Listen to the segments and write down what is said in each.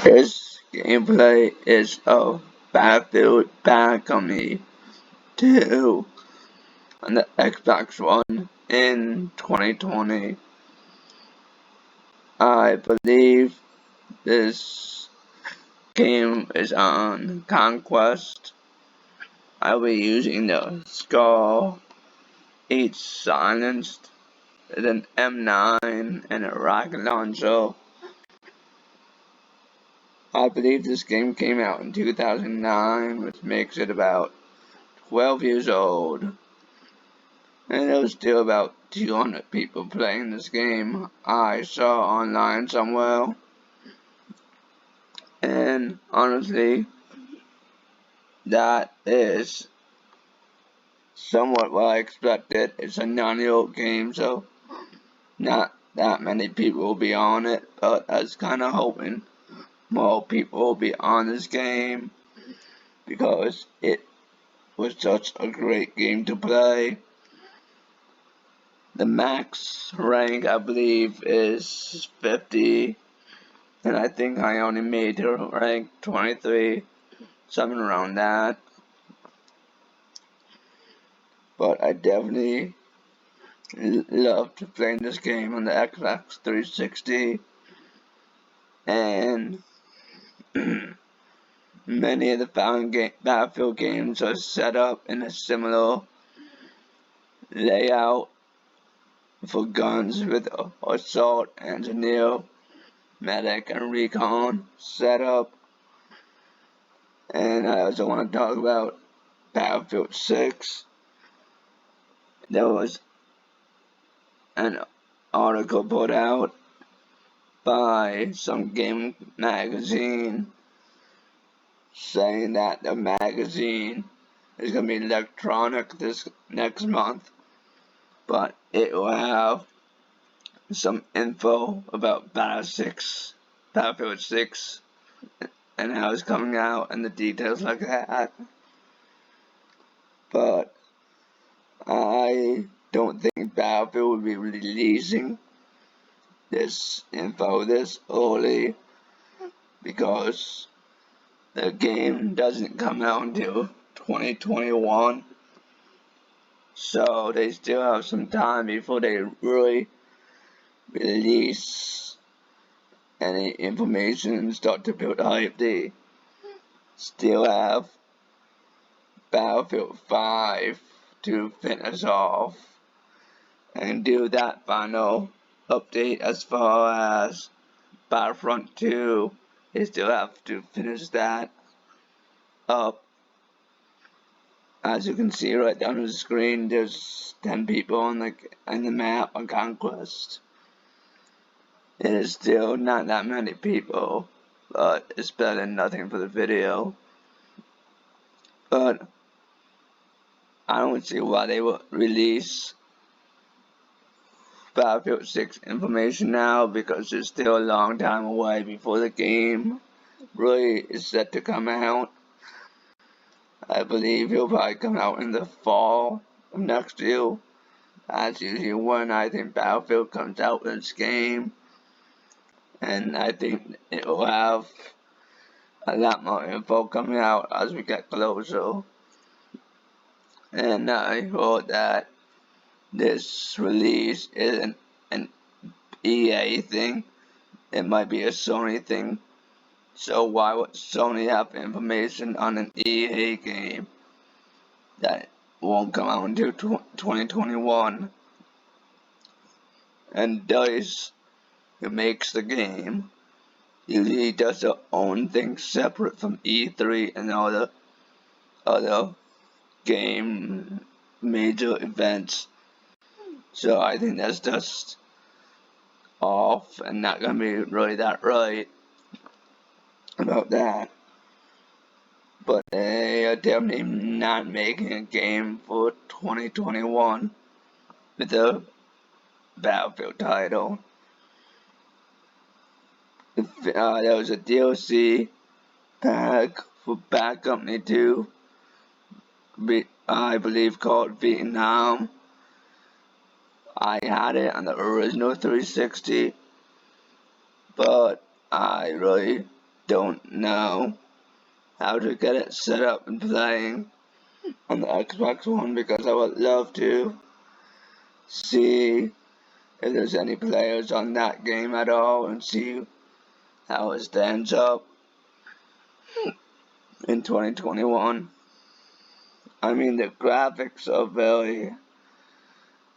This gameplay is of Battlefield Bad Company 2 on the Xbox One in 2020. I believe this game is on Conquest. I'll be using the Skull H Silenced, an M9 and a rocket launcher. I believe this game came out in 2009, which makes it about 12 years old. And there was still about 200 people playing this game I saw online somewhere. And honestly, that is somewhat what I expected. It's a 9-year-old game, so not that many people will be on it. But I was kind of hoping more people will be on this game because it was such a great game to play. The max rank, I believe, is 50. And I think I only made it rank 23, something around that. But I definitely loved playing this game on the Xbox 360. And many of the Battlefield games are set up in a similar layout for guns with assault, engineer, medic, and recon setup. And I also want to talk about Battlefield 6. There was an article put out by some game magazine saying that the magazine is going to be electronic this next month, but it will have some info about Battlefield 6, and how it's coming out and the details like that. But I don't think Battlefield will be releasing this info this early because the game doesn't come out until 2021. So they still have some time before they really release any information and start to build hype. They still have Battlefield 5 to finish off and do that final update. As far as Battlefront 2, they still have to finish that up. As you can see right down the screen, there's 10 people on the map on Conquest. It is still not that many people, but it's better than nothing for the video. But I don't see why they would release Battlefield 6 information now, because it's still a long time away before the game really is set to come out. I believe it'll probably come out in the fall of next year. That's usually when I think Battlefield comes out with its game. And I think it will have a lot more info coming out as we get closer. And I heard that this release isn't an EA thing. It might be a Sony thing. So why would Sony have information on an EA game that won't come out until 2021? And DICE, who makes the game, usually does their own thing separate from E3 and other game major events. So I think that's just off and not gonna be really that right about that. But they are definitely not making a game for 2021 with the Battlefield title. There was a DLC pack for Bad Company 2, I believe called Vietnam. I had it on the original 360, but I really don't know how to get it set up and playing on the Xbox One, because I would love to see if there's any players on that game at all and see how it stands up in 2021. I mean, the graphics are very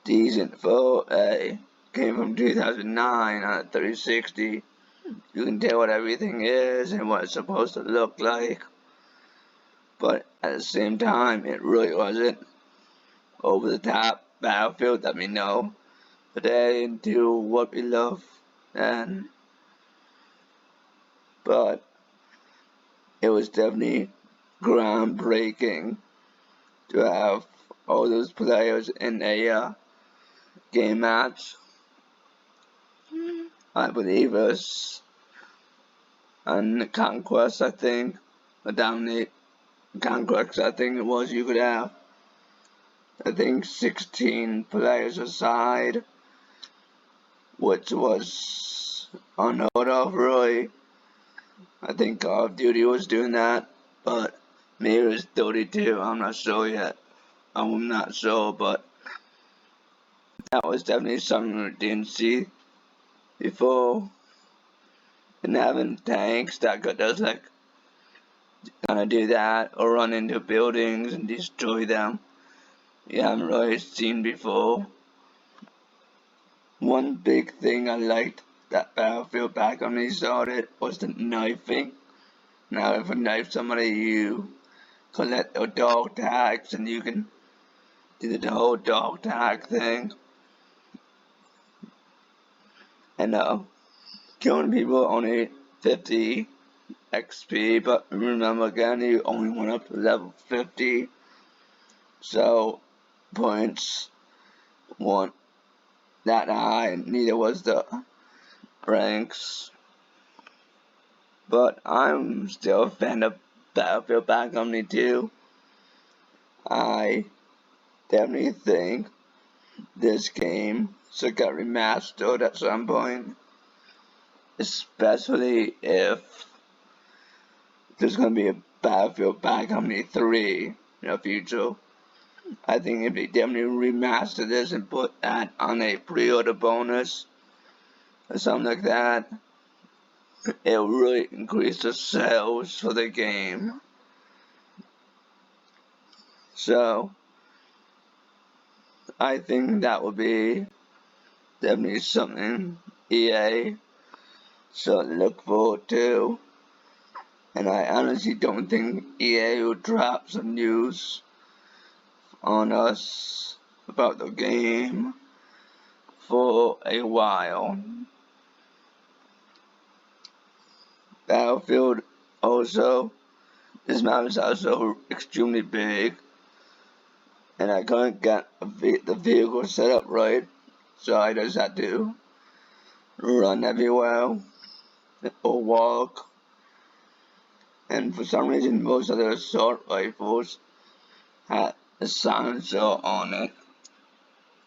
decent for a game from 2009 on a 360. You can tell what everything is and what it's supposed to look like, but at the same time, it really wasn't over the top Battlefield that we know today into what we love then. But it was definitely groundbreaking to have all those players in a game match. I believe it was on the Conquest, I think, or Dominate Conquest, I think it was. You could have, I think, 16 players aside, which was unheard of, really. I think Call of Duty was doing that, but maybe it was 32, I'm not sure yet. I'm not sure, but that was definitely something we didn't see before. And having tanks that could just like kind of do that or run into buildings and destroy them, you haven't really seen before. One big thing I liked that Battlefield back when they started was the knifing. Now if you knife somebody, you collect their dog tags and you can do the whole dog tag thing. And killing people only 50 XP, but remember again, you only went up to level 50, so points weren't that high, and neither was the ranks. But I'm still a fan of Battlefield Bad Company 2. I definitely think this game should get remastered at some point, especially if there's going to be a Battlefield Bad Company 3 in the future. I think if they definitely remaster this and put that on a pre-order bonus or something like that, it will really increase the sales for the game. So, I think that would be definitely something EA should look forward to. And I honestly don't think EA will drop some news on us about the game for a while. Battlefield also, this map is also extremely big, and I couldn't get the vehicle set up right, so I just had to run everywhere or walk. And for some reason, most of the assault rifles had a silencer on it,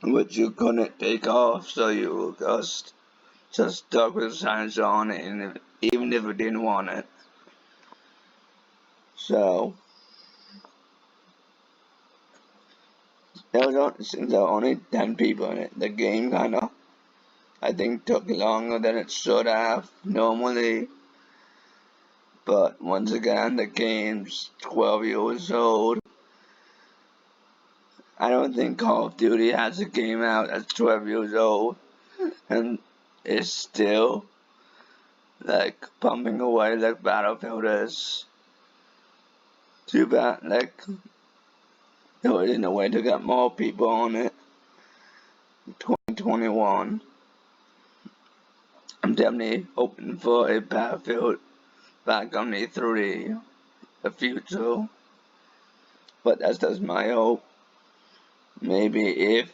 which you couldn't take off, so you were just stuck with a silencer on it, and even if you didn't want it. So since there were only 10 people in it, the game kinda, I think, took longer than it should have normally. But once again, the game's 12 years old. I don't think Call of Duty has a game out that's 12 years old and is still like pumping away like Battlefield is. Too bad, like, there isn't a way to get more people on it in 2021. I'm definitely hoping for a Battlefield Bad Company 3, the future. But that's just my hope. Maybe if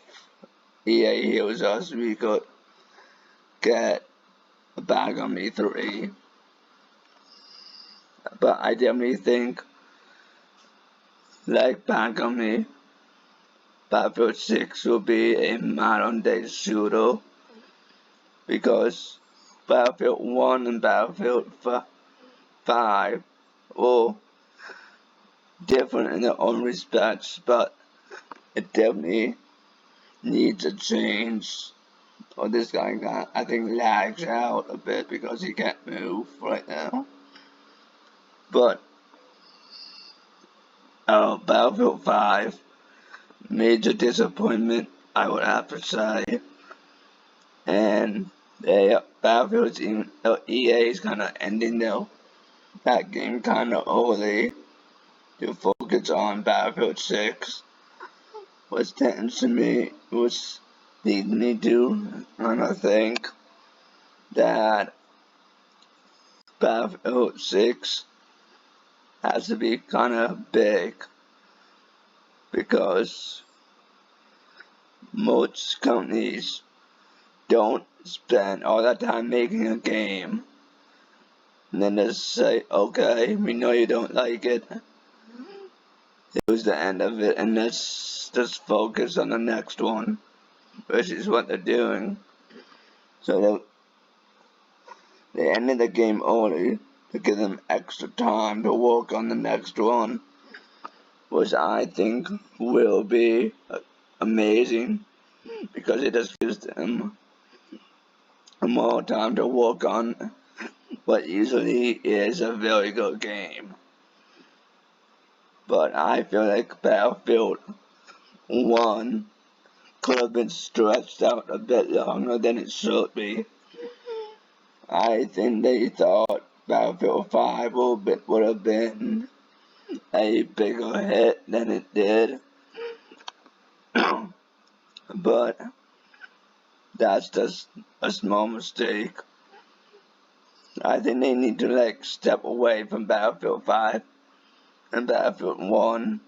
EA heals us, we could get a Bad Company 3. But I definitely think, like Bad Company, Battlefield 6 will be a modern day shooter, because Battlefield 1 and Battlefield 5 well, different in their own respects, but it definitely needs a change. Or this guy got, I think, lags out a bit because he can't move right now. But Battlefield 5, major disappointment, I would have to say. And Battlefield's even EA is kind of ending that game kind of early to focus on Battlefield 6, which tends to me, which leads me to kind of think that Battlefield 6 has to be kind of big, because most companies don't spend all that time making a game and then just say, okay, we know you don't like it, here's the end of it, and let's just focus on the next one, which is what they're doing. So they ended the game early to give them extra time to work on the next one, which I think will be amazing, because it just gives them more time to work on what usually is a very good game. But I feel like Battlefield 1 could have been stretched out a bit longer than it should be. I think they thought Battlefield 5 would have been a bigger hit than it did. But that's just a small mistake. I think they need to step away from Battlefield 5 and Battlefield 1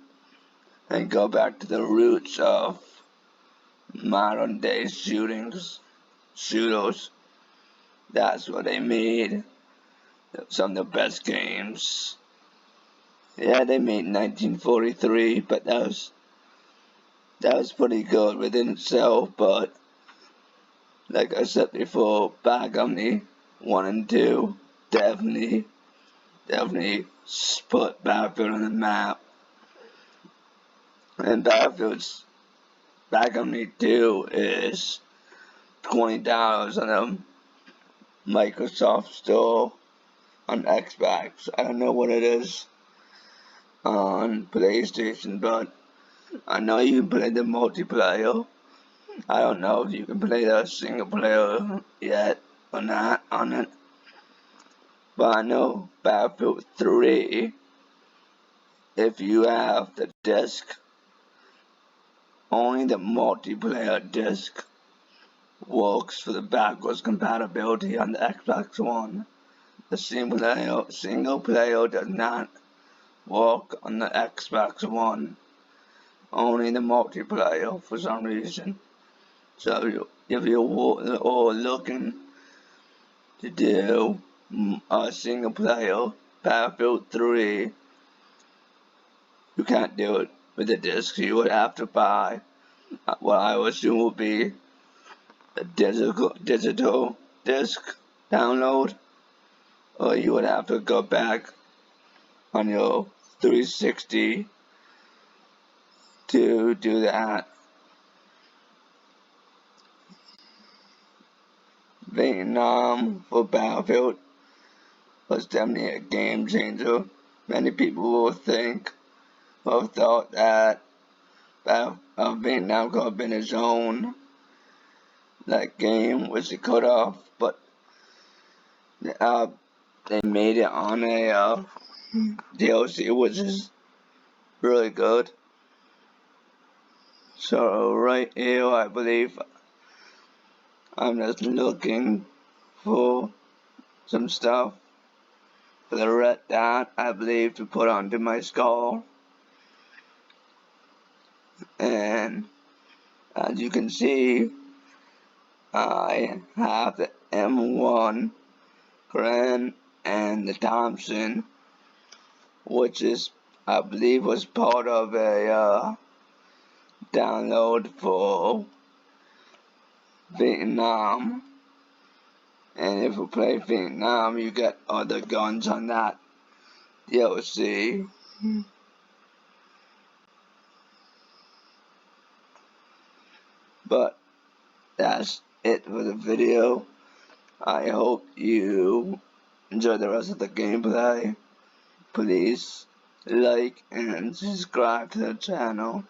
and go back to the roots of modern day shooters. That's what they made some of the best games. Yeah, they made 1943, but that was pretty good within itself. But like I said before, Bad Company 1 and 2 definitely put Battlefield on the map. And Bad Company 2 is $20 on the Microsoft Store on Xbox. I don't know what it is on PlayStation, but I know you can play the multiplayer. I don't know if you can play the single player yet or not on it. But I know Battlefield 3, if you have the disc, only the multiplayer disc works for the backwards compatibility on the Xbox One. The single player does not work on the Xbox One. Only the multiplayer for some reason. So if you're all looking to do a single player Battlefield 3, you can't do it with the disc. You would have to buy what I would assume would be a digital disc download, or you would have to go back on your 360 to do that. Vietnam for Battlefield was definitely a game changer. Many people will have thought that Vietnam could have been its own game, which it could have, but they made it on a DLC, which is really good. So right here, I believe I'm just looking for some stuff for the red dot, I believe, to put onto my skull. And as you can see, I have the M1 Garand and the Thompson, which is, I believe, was part of a download for Vietnam. And if you play Vietnam, you get other guns on that DLC. But that's it for the video. I hope you enjoy the rest of the gameplay. Please like and subscribe to the channel.